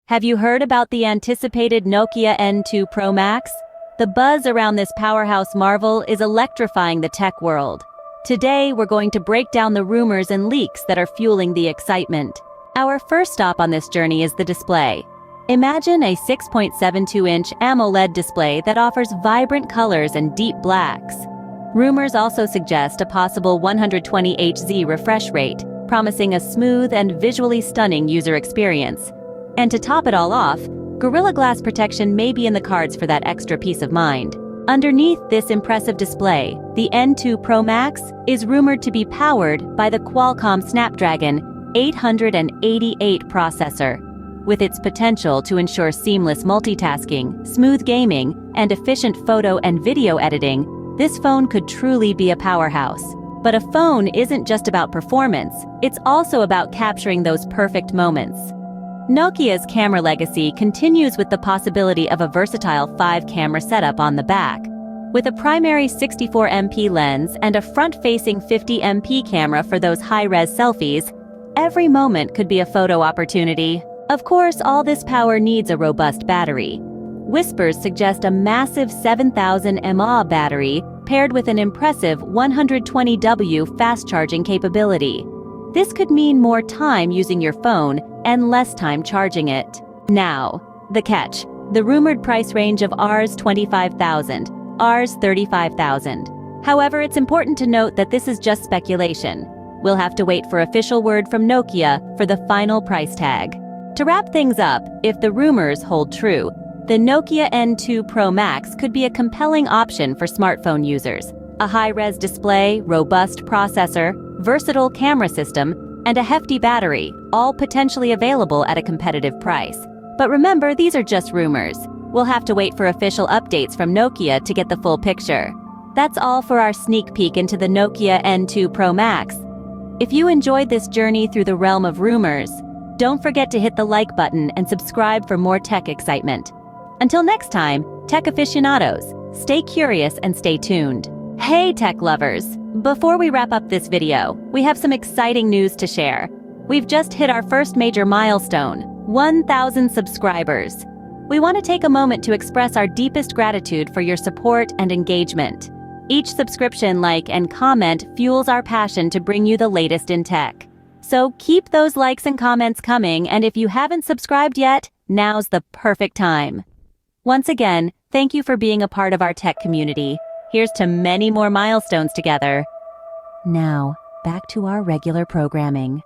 Have you heard about the anticipated Nokia N2 Pro Max? The buzz around this powerhouse marvel is electrifying the tech world. Today, we're going to break down the rumors and leaks that are fueling the excitement. Our first stop on this journey is the display. Imagine a 6.72-inch AMOLED display that offers vibrant colors and deep blacks. Rumors also suggest a possible 120 Hz refresh rate, promising a smooth and visually stunning user experience. And to top it all off, Gorilla Glass protection may be in the cards for that extra peace of mind. Underneath this impressive display, the N2 Pro Max is rumored to be powered by the Qualcomm Snapdragon 888 processor. With its potential to ensure seamless multitasking, smooth gaming, and efficient photo and video editing, this phone could truly be a powerhouse. But a phone isn't just about performance, it's also about capturing those perfect moments. Nokia's camera legacy continues with the possibility of a versatile 5-camera setup on the back. With a primary 64MP lens and a front-facing 50MP camera for those high-res selfies, every moment could be a photo opportunity. Of course, all this power needs a robust battery. Whispers suggest a massive 7,000 mAh battery paired with an impressive 120W fast-charging capability. This could mean more time using your phone and less time charging it. Now, the catch. The rumored price range of Rs 25,000, Rs 35,000. However, it's important to note that this is just speculation. We'll have to wait for official word from Nokia for the final price tag. To wrap things up, if the rumors hold true, the Nokia N2 Pro Max could be a compelling option for smartphone users. A high-res display, robust processor, versatile camera system, and a hefty battery, all potentially available at a competitive price. But remember, these are just rumors. We'll have to wait for official updates from Nokia to get the full picture. That's all for our sneak peek into the Nokia N2 Pro Max. If you enjoyed this journey through the realm of rumors, don't forget to hit the like button and subscribe for more tech excitement. Until next time, tech aficionados, stay curious and stay tuned. Hey tech lovers! Before we wrap up this video, we have some exciting news to share. We've just hit our first major milestone, 1,000 subscribers. We want to take a moment to express our deepest gratitude for your support and engagement. Each subscription, like, and comment fuels our passion to bring you the latest in tech. So keep those likes and comments coming, and if you haven't subscribed yet, now's the perfect time. Once again, thank you for being a part of our tech community. Here's to many more milestones together. Now, back to our regular programming.